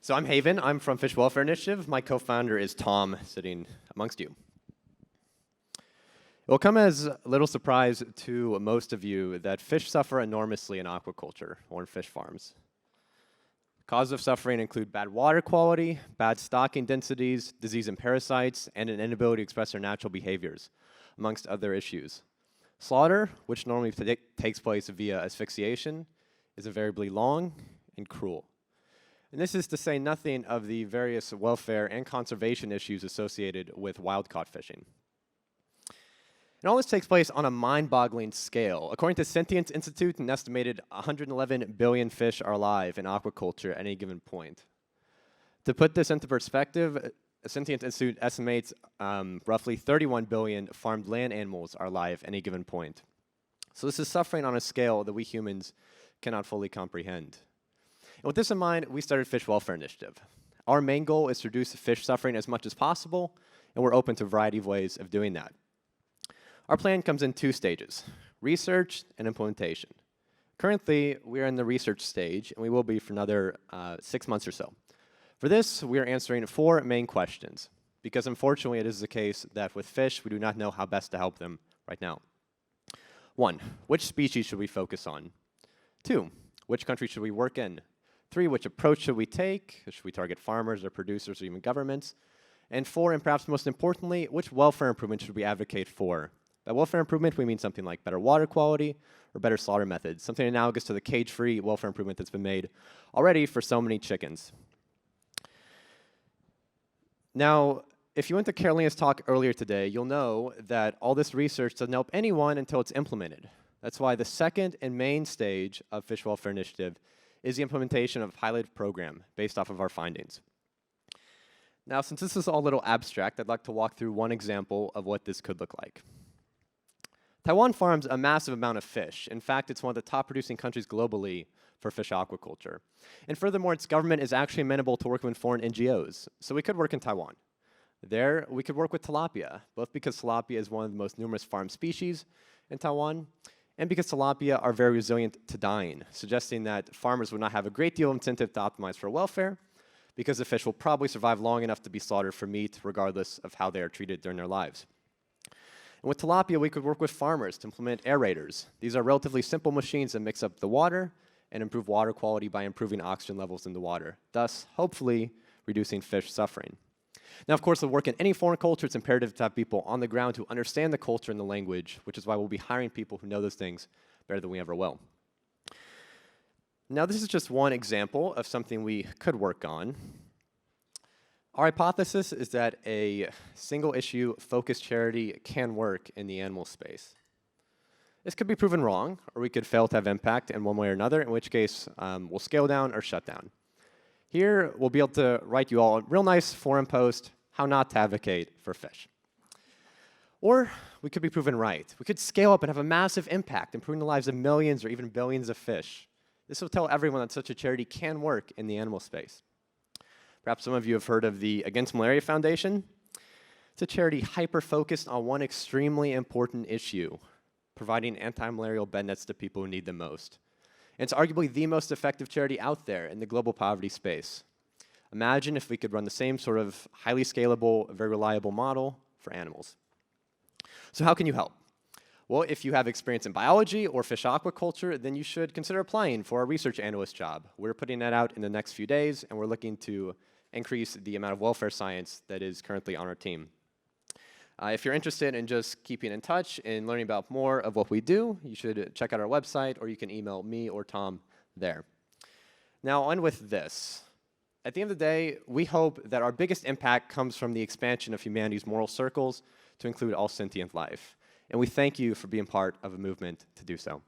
So I'm Haven. I'm from Fish Welfare Initiative. My co-founder is Tom, sitting amongst you. It will come as little surprise to most of you that fish suffer enormously in aquaculture or in fish farms. Causes of suffering include bad water quality, bad stocking densities, disease and parasites, and an inability to express their natural behaviors, amongst other issues. Slaughter, which normally takes place via asphyxiation, is invariably long and cruel. And this is to say nothing of the various welfare and conservation issues associated with wild-caught fishing. And all this takes place on a mind-boggling scale. According to Sentience Institute, an estimated 111 billion fish are alive in aquaculture at any given point. To put this into perspective, Sentience Institute estimates roughly 31 billion farmed land animals are alive at any given point. So this is suffering on a scale that we humans cannot fully comprehend. And with this in mind, we started Fish Welfare Initiative. Our main goal is to reduce fish suffering as much as possible, and we're open to a variety of ways of doing that. Our plan comes in 2 stages, research and implementation. Currently, we are in the research stage, and we will be for another 6 months or so. For this, we are answering 4 main questions, because unfortunately it is the case that with fish, we do not know how best to help them right now. 1, which species should we focus on? 2, which country should we work in? 3, which approach should we take? Should we target farmers or producers or even governments? And 4, and perhaps most importantly, which welfare improvement should we advocate for? By welfare improvement, we mean something like better water quality or better slaughter methods, something analogous to the cage-free welfare improvement that's been made already for so many chickens. Now, if you went to Carolina's talk earlier today, you'll know that all this research doesn't help anyone until it's implemented. That's why the second and main stage of Fish Welfare Initiative is the implementation of a pilot program based off of our findings. Now, since this is all a little abstract, I'd like to walk through one example of what this could look like. Taiwan farms a massive amount of fish. In fact, it's one of the top producing countries globally for fish aquaculture. And furthermore, its government is actually amenable to working with foreign NGOs. So we could work in Taiwan. There, we could work with tilapia, both because tilapia is one of the most numerous farmed species in Taiwan, and because tilapia are very resilient to dying, suggesting that farmers would not have a great deal of incentive to optimize for welfare, because the fish will probably survive long enough to be slaughtered for meat, regardless of how they are treated during their lives. And with tilapia, we could work with farmers to implement aerators. These are relatively simple machines that mix up the water and improve water quality by improving oxygen levels in the water, thus, hopefully, reducing fish suffering. Now, of course, to work in any foreign culture, it's imperative to have people on the ground who understand the culture and the language, which is why we'll be hiring people who know those things better than we ever will. Now, this is just one example of something we could work on. Our hypothesis is that a single-issue focused charity can work in the animal space. This could be proven wrong, or we could fail to have impact in one way or another, in which case we'll scale down or shut down. Here, we'll be able to write you all a real nice forum post, how not to advocate for fish. Or we could be proven right. We could scale up and have a massive impact, improving the lives of millions or even billions of fish. This will tell everyone that such a charity can work in the animal space. Perhaps some of you have heard of the Against Malaria Foundation. It's a charity hyper-focused on one extremely important issue, providing anti-malarial bed nets to people who need them most. And it's arguably the most effective charity out there in the global poverty space. Imagine if we could run the same sort of highly scalable, very reliable model for animals. So how can you help? Well, if you have experience in biology or fish aquaculture, then you should consider applying for a research analyst job. We're putting that out in the next few days, and we're looking to increase the amount of welfare science that is currently on our team. If you're interested in just keeping in touch and learning about more of what we do, you should check out our website, or you can email me or Tom there. Now, on with this. At the end of the day, we hope that our biggest impact comes from the expansion of humanity's moral circles to include all sentient life. And we thank you for being part of a movement to do so.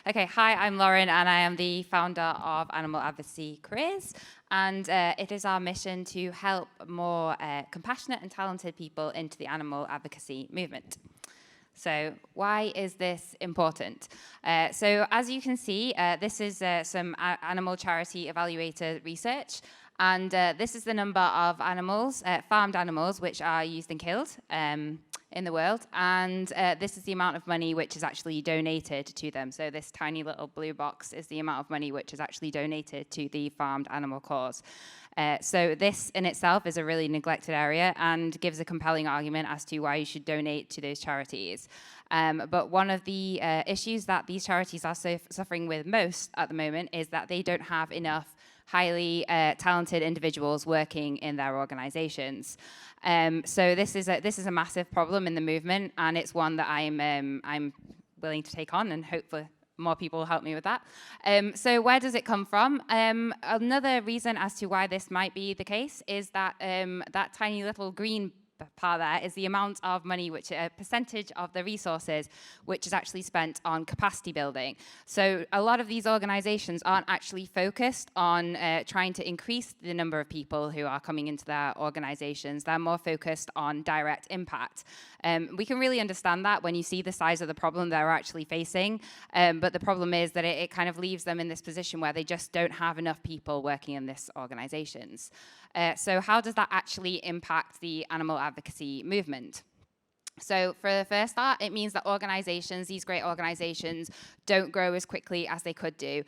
Okay, hi, I'm Lauren, and I am the founder of Animal Advocacy Careers. And it is our mission to help more compassionate and talented people into the animal advocacy movement. So why is this important? So as you can see, this is some animal charity evaluator research. And this is the number of animals, farmed animals, which are used and killed in the world. And this is the amount of money which is actually donated to them. So this tiny little blue box is the amount of money which is actually donated to the farmed animal cause. So this in itself is a really neglected area and gives a compelling argument as to why you should donate to those charities. But one of the issues that these charities are suffering with most at the moment is that they don't have enough highly talented individuals working in their organizations. So this is a massive problem in the movement, and it's one that I'm willing to take on, and hopefully more people will help me with that. So where does it come from? Another reason as to why this might be the case is that that tiny little green part there is the amount of money, which a percentage of the resources which is actually spent on capacity building. So a lot of these organizations aren't actually focused on trying to increase the number of people who are coming into their organizations. They're more focused on direct impact. We can really understand that when you see the size of the problem they're actually facing, but the problem is that it kind of leaves them in this position where they just don't have enough people working in these organizations. So how does that actually impact the animal advocacy movement? So for the first start, it means that organizations, these great organizations, don't grow as quickly as they could do.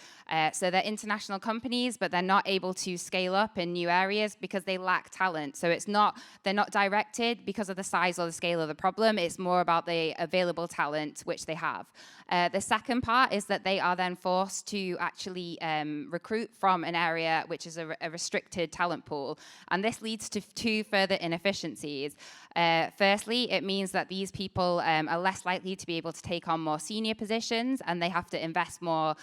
So they're international companies, but they're not able to scale up in new areas because they lack talent. So they're not directed because of the size or the scale of the problem. It's more about the available talent which they have. The second part is that they are then forced to actually recruit from an area which is a restricted talent pool. And this leads to two further inefficiencies. Firstly, it means that these people are less likely to be able to take on more senior positions, and they have to invest more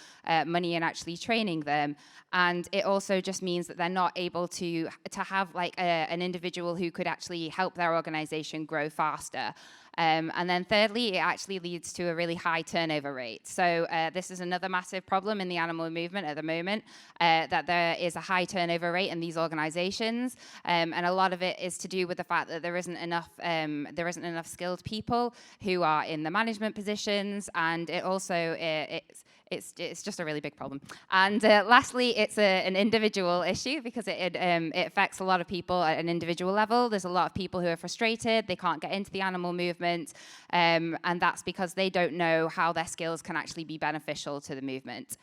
money in actually training them. And it also just means that they're not able to have like an individual who could actually help their organization grow faster. And then thirdly, it actually leads to a really high turnover rate. So this is another massive problem in the animal movement at the moment, that there is a high turnover rate in these organizations. And a lot of it is to do with the fact that there isn't enough skilled people who are in the management positions. And it also, it's just a really big problem. And lastly, it's an individual issue because it affects a lot of people at an individual level. There's a lot of people who are frustrated. They can't get into the animal movement. And that's because they don't know how their skills can actually be beneficial to the movement.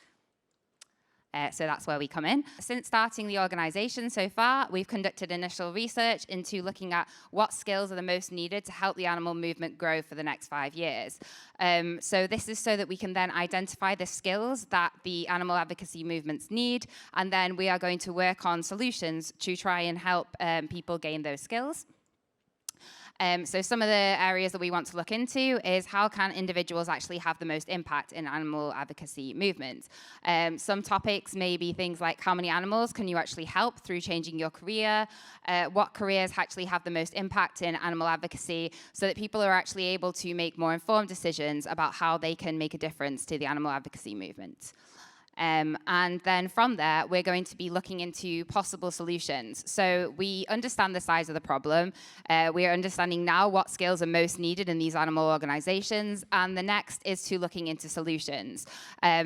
So that's where we come in. Since starting the organization so far, we've conducted initial research into looking at what skills are the most needed to help the animal movement grow for the next 5 years. So this is so that we can then identify the skills that the animal advocacy movements need, and then we are going to work on solutions to try and help people gain those skills. So some of the areas that we want to look into is how can individuals actually have the most impact in animal advocacy movements. Some topics may be things like how many animals can you actually help through changing your career, what careers actually have the most impact in animal advocacy, so that people are actually able to make more informed decisions about how they can make a difference to the animal advocacy movement. And then from there, we're going to be looking into possible solutions. So we understand the size of the problem. We are understanding now what skills are most needed in these animal organizations. And the next is to looking into solutions.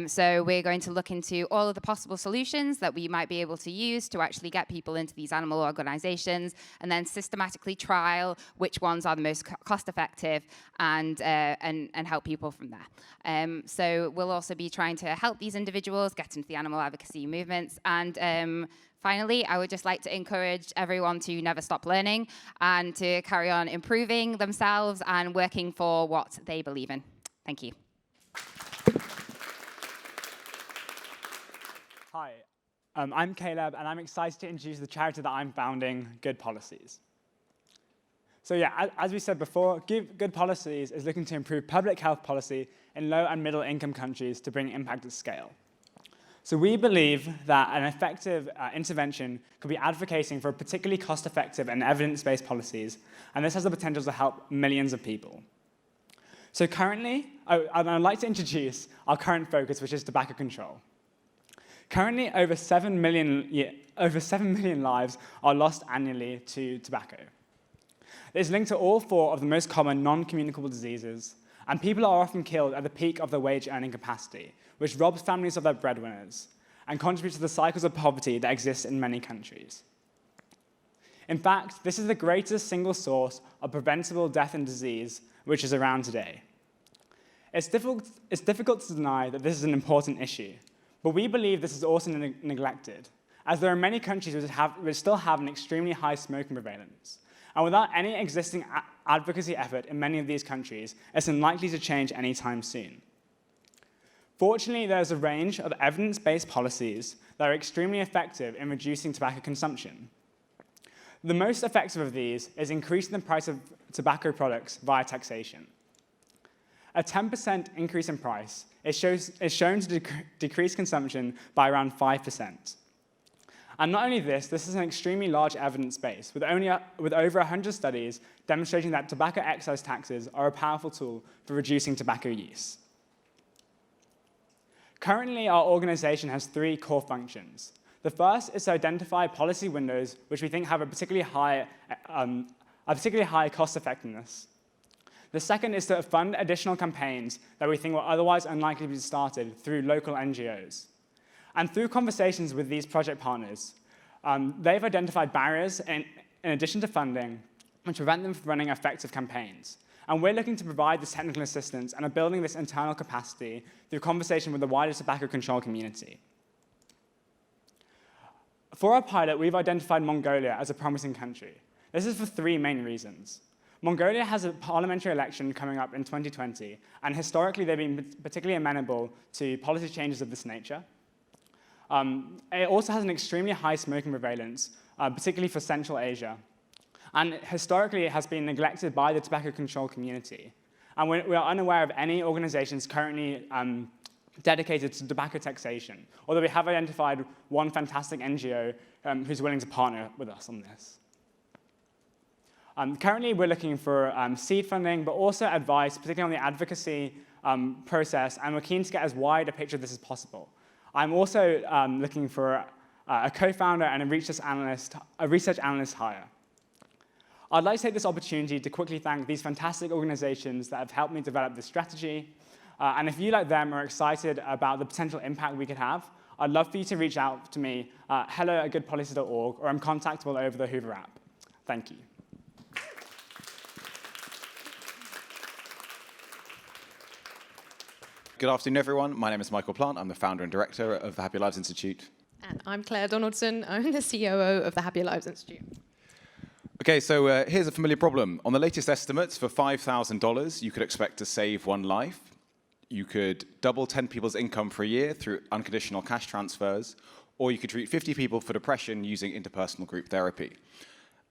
So we're going to look into all of the possible solutions that we might be able to use to actually get people into these animal organizations, and then systematically trial which ones are the most cost-effective and help people from there. So we'll also be trying to help these individuals get into the animal advocacy movements. And finally, I would just like to encourage everyone to never stop learning and to carry on improving themselves and working for what they believe in. Thank you. Hi, I'm Caleb, and I'm excited to introduce the charity that I'm founding, Good Policies. So yeah, as we said before, Good Policies is looking to improve public health policy in low and middle income countries to bring impact at scale. So we believe that an effective intervention could be advocating for particularly cost-effective and evidence-based policies, and this has the potential to help millions of people. So currently, I'd like to introduce our current focus, which is tobacco control. Currently, over 7 million lives are lost annually to tobacco. It's linked to all 4 of the most common non-communicable diseases, and people are often killed at the peak of their wage-earning capacity, which robs families of their breadwinners and contributes to the cycles of poverty that exist in many countries. In fact, this is the greatest single source of preventable death and disease which is around today. It's difficult to deny that this is an important issue, but we believe this is also neglected, as there are many countries which still have an extremely high smoking prevalence. And without any existing advocacy effort in many of these countries, it's unlikely to change anytime soon. Fortunately, there's a range of evidence-based policies that are extremely effective in reducing tobacco consumption. The most effective of these is increasing the price of tobacco products via taxation. A 10% increase in price is shown to decrease consumption by around 5%. And not only this is an extremely large evidence base, with over 100 studies demonstrating that tobacco excise taxes are a powerful tool for reducing tobacco use. Currently, our organization has 3 core functions. The first is to identify policy windows which we think have a particularly high cost effectiveness. The second is to fund additional campaigns that we think were otherwise unlikely to be started through local NGOs. And through conversations with these project partners, they've identified barriers in addition to funding which prevent them from running effective campaigns. And we're looking to provide this technical assistance and are building this internal capacity through conversation with the wider tobacco control community. For our pilot, we've identified Mongolia as a promising country. This is for 3 main reasons. Mongolia has a parliamentary election coming up in 2020, and historically they've been particularly amenable to policy changes of this nature. It also has an extremely high smoking prevalence, particularly for Central Asia. And historically, it has been neglected by the tobacco control community. And we are unaware of any organizations currently dedicated to tobacco taxation, although we have identified one fantastic NGO who's willing to partner with us on this. Currently, we're looking for seed funding, but also advice, particularly on the advocacy process, and we're keen to get as wide a picture of this as possible. I'm also looking for a co-founder and a research analyst hire. I'd like to take this opportunity to quickly thank these fantastic organizations that have helped me develop this strategy. And if you, like them, are excited about the potential impact we could have, I'd love for you to reach out to me, hello@goodpolicies.org, or I'm contactable over the Hoover app. Thank you. Good afternoon, everyone. My name is Michael Plant. I'm the founder and director of the Happier Lives Institute. And I'm Clare Donaldson. I'm the COO of the Happier Lives Institute. Okay, so here's a familiar problem. On the latest estimates, for $5,000, you could expect to save 1 life. You could double 10 people's income for a year through unconditional cash transfers, or you could treat 50 people for depression using interpersonal group therapy.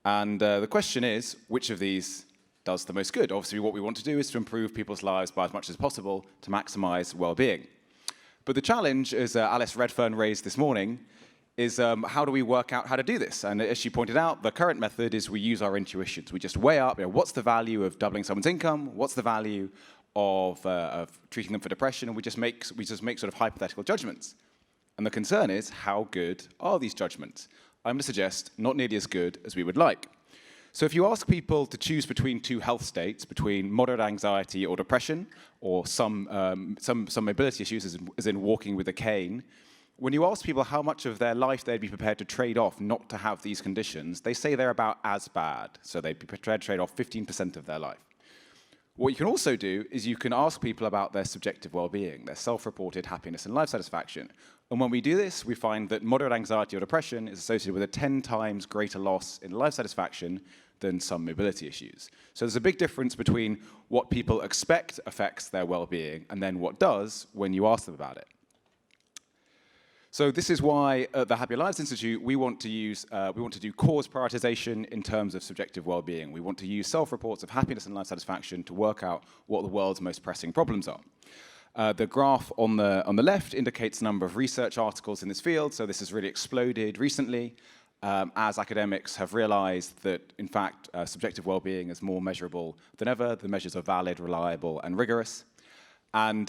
And the question is, which of these does the most good? Obviously, what we want to do is to improve people's lives by as much as possible to maximize well-being. But the challenge, as Alice Redfern raised this morning, is how do we work out how to do this? And as she pointed out, the current method is we use our intuitions. We just weigh up, what's the value of doubling someone's income? What's the value of treating them for depression? And we just make sort of hypothetical judgments. And the concern is, how good are these judgments? I'm going to suggest not nearly as good as we would like. So if you ask people to choose between 2 health states, between moderate anxiety or depression, or some mobility issues, as in walking with a cane, when you ask people how much of their life they'd be prepared to trade off not to have these conditions, they say they're about as bad. So they'd be prepared to trade off 15% of their life. What you can also do is you can ask people about their subjective well-being, their self-reported happiness and life satisfaction. And when we do this, we find that moderate anxiety or depression is associated with a 10 times greater loss in life satisfaction than some mobility issues. So there's a big difference between what people expect affects their well-being and then what does when you ask them about it. So this is why at the Happier Lives Institute, we want to do cause prioritization in terms of subjective well-being. We want to use self-reports of happiness and life satisfaction to work out what the world's most pressing problems are. The graph on the left indicates the number of research articles in this field. So this has really exploded recently as academics have realized that, in fact, subjective well-being is more measurable than ever. The measures are valid, reliable, and rigorous. And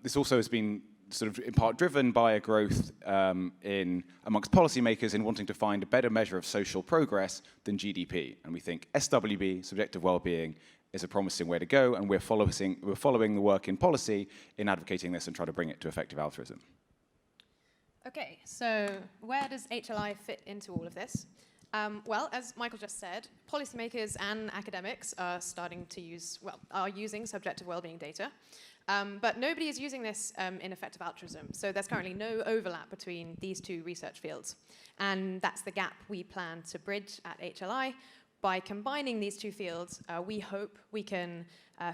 this also has been sort of in part driven by a growth amongst policymakers in wanting to find a better measure of social progress than GDP. And we think SWB, subjective well-being, is a promising way to go, and we're following the work in policy in advocating this and trying to bring it to effective altruism. Okay, so where does HLI fit into all of this? Well, as Michael just said, policymakers and academics are using subjective well-being data. But nobody is using this in effective altruism. So there's currently no overlap between these two research fields. And that's the gap we plan to bridge at HLI. By combining these two fields, we hope we can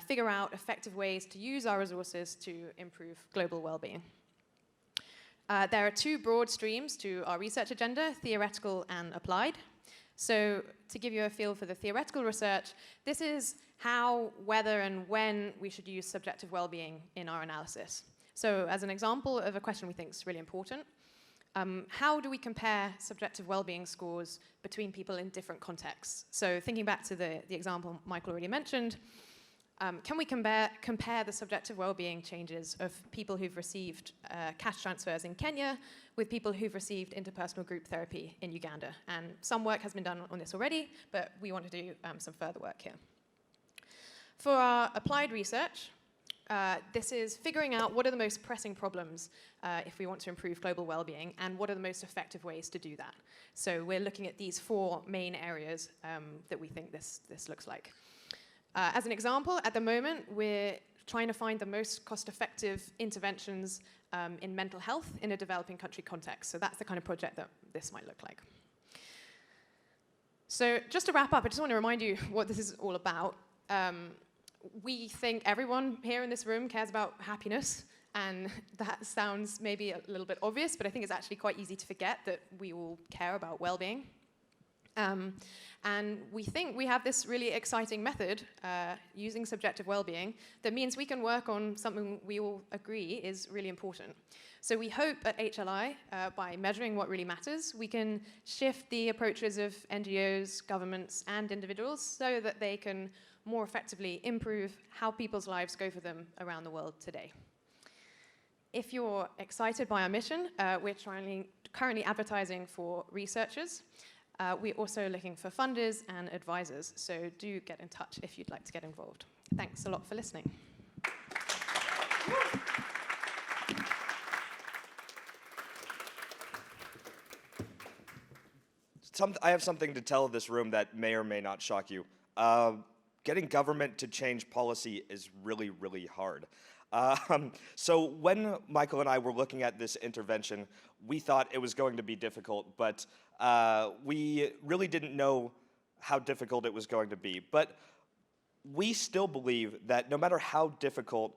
figure out effective ways to use our resources to improve global well-being. There are two broad streams to our research agenda, theoretical and applied. So to give you a feel for the theoretical research, this is how, whether, and when we should use subjective well-being in our analysis. So as an example of a question we think is really important, how do we compare subjective well-being scores between people in different contexts? So thinking back to the example Michael already mentioned, can we compare the subjective well-being changes of people who've received cash transfers in Kenya with people who've received interpersonal group therapy in Uganda? And some work has been done on this already, but we want to do some further work here. For our applied research, this is figuring out what are the most pressing problems if we want to improve global well-being, and what are the most effective ways to do that. So we're looking at these four main areas that we think this looks like. As an example, at the moment, we're trying to find the most cost-effective interventions in mental health in a developing country context. So that's the kind of project that this might look like. So just to wrap up, I just want to remind you what this is all about. We think everyone here in this room cares about happiness, and that sounds maybe a little bit obvious, but I think it's actually quite easy to forget that we all care about well-being. And we think we have this really exciting method using subjective well-being that means we can work on something we all agree is really important. So we hope at HLI, by measuring what really matters, we can shift the approaches of NGOs, governments, and individuals so that they can more effectively improve how people's lives go for them around the world today. If you're excited by our mission, we're currently advertising for researchers. We're also looking for funders and advisors, so do get in touch if you'd like to get involved. Thanks a lot for listening. I have something to tell this room that may or may not shock you. Getting government to change policy is really, really hard. So when Michael and I were looking at this intervention, we thought it was going to be difficult, but we really didn't know how difficult it was going to be. But we still believe that no matter how difficult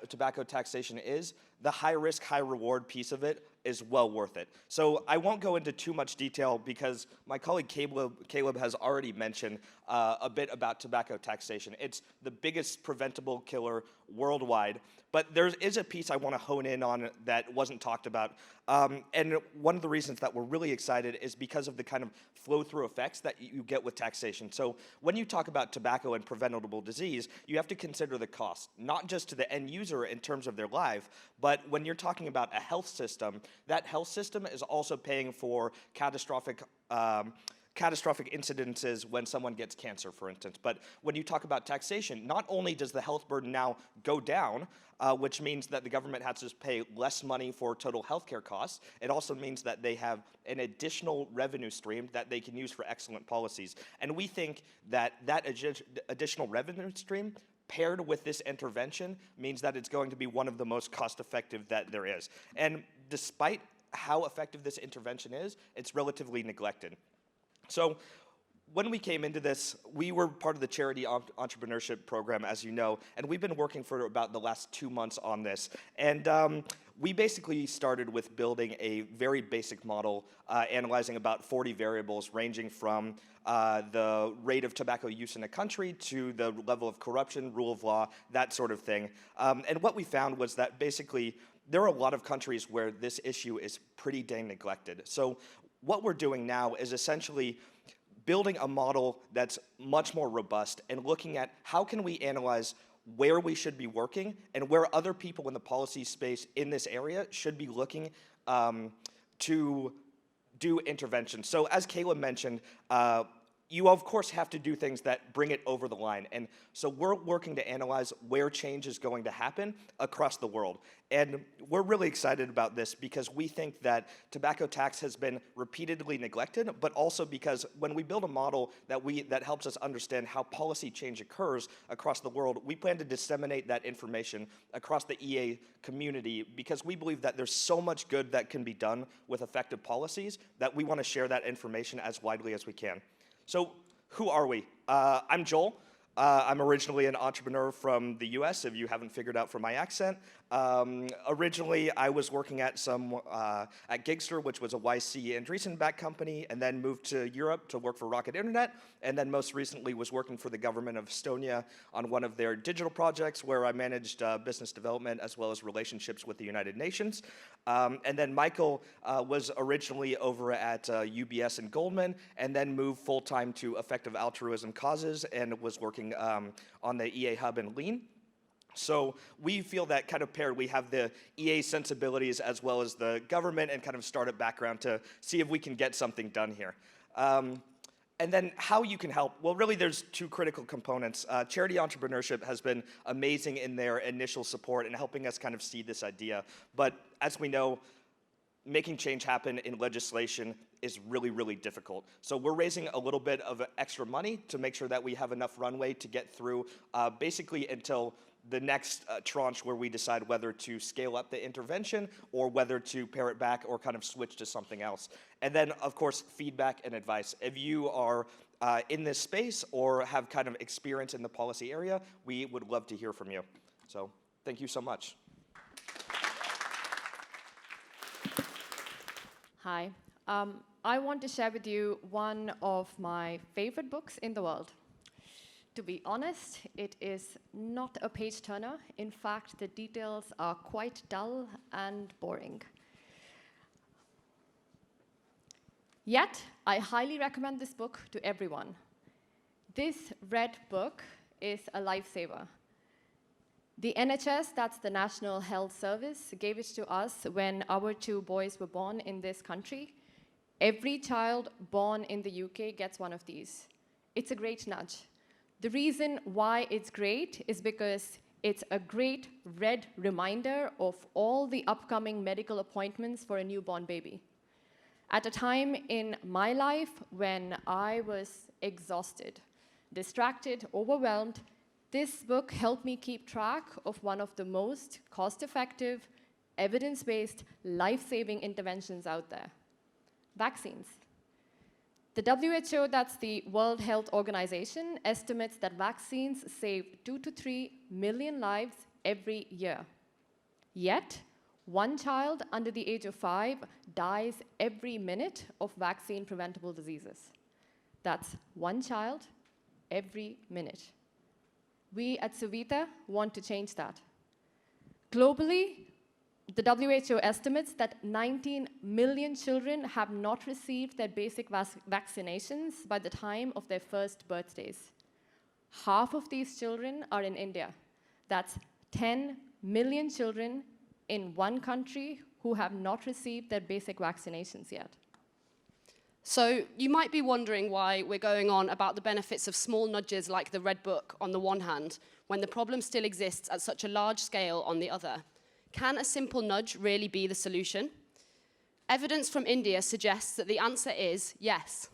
tobacco taxation is, the high-risk, high-reward piece of it is well worth it. So I won't go into too much detail because my colleague Caleb has already mentioned a bit about tobacco taxation. It's the biggest preventable killer worldwide, but there is a piece I want to hone in on that wasn't talked about. And one of the reasons that we're really excited is because of the kind of flow-through effects that you get with taxation. So when you talk about tobacco and preventable disease, you have to consider the cost, not just to the end user in terms of their life, but when you're talking about a health system, that health system is also paying for catastrophic incidences when someone gets cancer, for instance. But when you talk about taxation, not only does the health burden now go down, which means that the government has to pay less money for total healthcare costs, it also means that they have an additional revenue stream that they can use for excellent policies. And we think that that additional revenue stream paired with this intervention means that it's going to be one of the most cost-effective that there is. And despite how effective this intervention is, it's relatively neglected. So when we came into this, we were part of the charity entrepreneurship program, as you know, and we've been working for about the last 2 months on this. And we basically started with building a very basic model, analyzing about 40 variables ranging from the rate of tobacco use in a country to the level of corruption, rule of law, that sort of thing. And what we found was that basically there are a lot of countries where this issue is pretty dang neglected. So what we're doing now is essentially building a model that's much more robust and looking at how can we analyze where we should be working and where other people in the policy space in this area should be looking to do intervention. So as Caleb mentioned, you of course have to do things that bring it over the line. And so we're working to analyze where change is going to happen across the world. And we're really excited about this because we think that tobacco tax has been repeatedly neglected, but also because when we build a model that helps us understand how policy change occurs across the world, we plan to disseminate that information across the EA community because we believe that there's so much good that can be done with effective policies that we want to share that information as widely as we can. So who are we? I'm Joel. I'm originally an entrepreneur from the US, if you haven't figured out from my accent. Originally, I was working at Gigster, which was a YC Andreessen-backed company, and then moved to Europe to work for Rocket Internet, and then most recently was working for the government of Estonia on one of their digital projects where I managed business development as well as relationships with the United Nations. And then Michael was originally over at UBS and Goldman, and then moved full-time to effective altruism causes and was working on the EA Hub in Lean. So we feel that kind of paired, we have the EA sensibilities as well as the government and kind of startup background to see if we can get something done here. And then how you can help, well, really there's two critical components. Charity Entrepreneurship has been amazing in their initial support and helping us kind of see this idea. But as we know, making change happen in legislation is really, really difficult. So we're raising a little bit of extra money to make sure that we have enough runway to get through basically until the next tranche where we decide whether to scale up the intervention or whether to pare it back or kind of switch to something else. And then, of course, feedback and advice. If you are in this space or have kind of experience in the policy area, we would love to hear from you. So thank you so much. Hi. I want to share with you one of my favorite books in the world. To be honest, it is not a page turner. In fact, the details are quite dull and boring. Yet, I highly recommend this book to everyone. This red book is a lifesaver. The NHS, that's the National Health Service, gave it to us when our 2 boys were born in this country. Every child born in the UK gets one of these. It's a great nudge. The reason why it's great is because it's a great red reminder of all the upcoming medical appointments for a newborn baby. At a time in my life when I was exhausted, distracted, overwhelmed, this book helped me keep track of one of the most cost-effective, evidence-based, life-saving interventions out there: vaccines. The WHO, that's the World Health Organization, estimates that vaccines save 2 to 3 million lives every year. Yet, 1 child under the age of 5 dies every minute of vaccine-preventable diseases. That's 1 child every minute. We at Suvita want to change that. Globally, the WHO estimates that 19 million children have not received their basic vaccinations by the time of their first birthdays. Half of these children are in India. That's 10 million children in one country who have not received their basic vaccinations yet. So you might be wondering why we're going on about the benefits of small nudges like the Red Book on the one hand, when the problem still exists at such a large scale on the other. Can a simple nudge really be the solution? Evidence from India suggests that the answer is yes.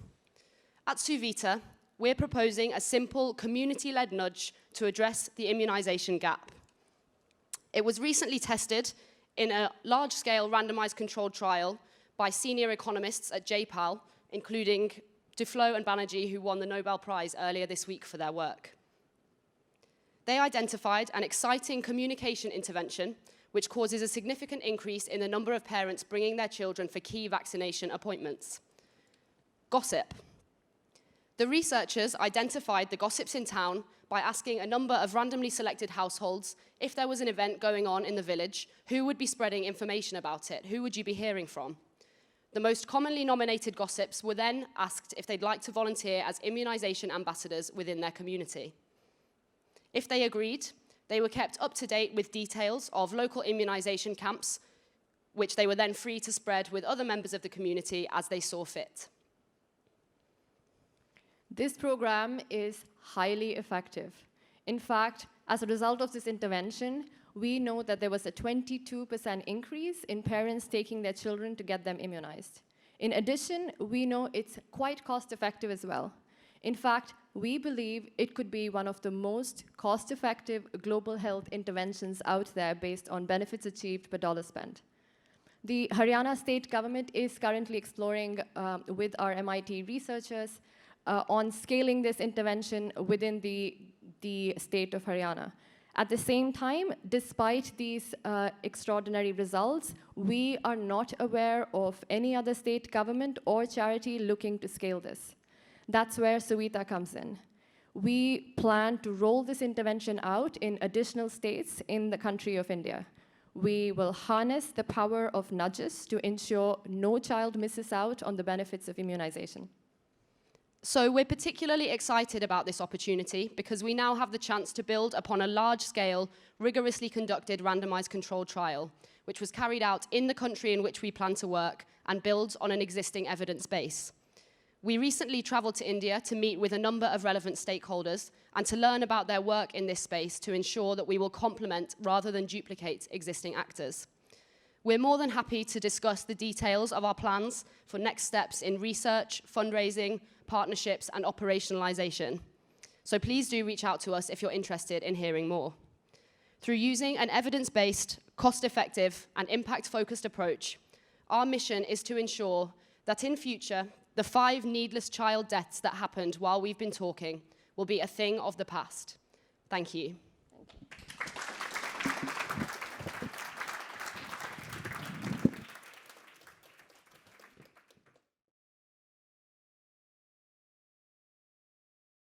At Suvita, we're proposing a simple community-led nudge to address the immunization gap. It was recently tested in a large-scale randomized controlled trial by senior economists at JPAL, including Duflo and Banerjee, who won the Nobel Prize earlier this week for their work. They identified an exciting communication intervention which causes a significant increase in the number of parents bringing their children for key vaccination appointments. Gossip. The researchers identified the gossips in town by asking a number of randomly selected households if there was an event going on in the village, who would be spreading information about it? Who would you be hearing from? The most commonly nominated gossips were then asked if they'd like to volunteer as immunization ambassadors within their community. If they agreed, they were kept up to date with details of local immunization camps, which they were then free to spread with other members of the community as they saw fit. This program is highly effective. In fact, as a result of this intervention, we know that there was a 22% increase in parents taking their children to get them immunized. In addition, we know it's quite cost-effective as well. In fact, we believe it could be one of the most cost-effective global health interventions out there based on benefits achieved per dollar spent. The Haryana state government is currently exploring with our MIT researchers on scaling this intervention within the state of Haryana. At the same time, despite these extraordinary results, we are not aware of any other state government or charity looking to scale this. That's where Suvita comes in. We plan to roll this intervention out in additional states in the country of India. We will harness the power of nudges to ensure no child misses out on the benefits of immunization. So we're particularly excited about this opportunity because we now have the chance to build upon a large-scale, rigorously conducted randomized controlled trial, which was carried out in the country in which we plan to work and builds on an existing evidence base. We recently traveled to India to meet with a number of relevant stakeholders and to learn about their work in this space to ensure that we will complement rather than duplicate existing actors. We're more than happy to discuss the details of our plans for next steps in research, fundraising, partnerships, and operationalization. So please do reach out to us if you're interested in hearing more. Through using an evidence-based, cost-effective, and impact-focused approach, our mission is to ensure that in future, the 5 needless child deaths that happened while we've been talking will be a thing of the past. Thank you.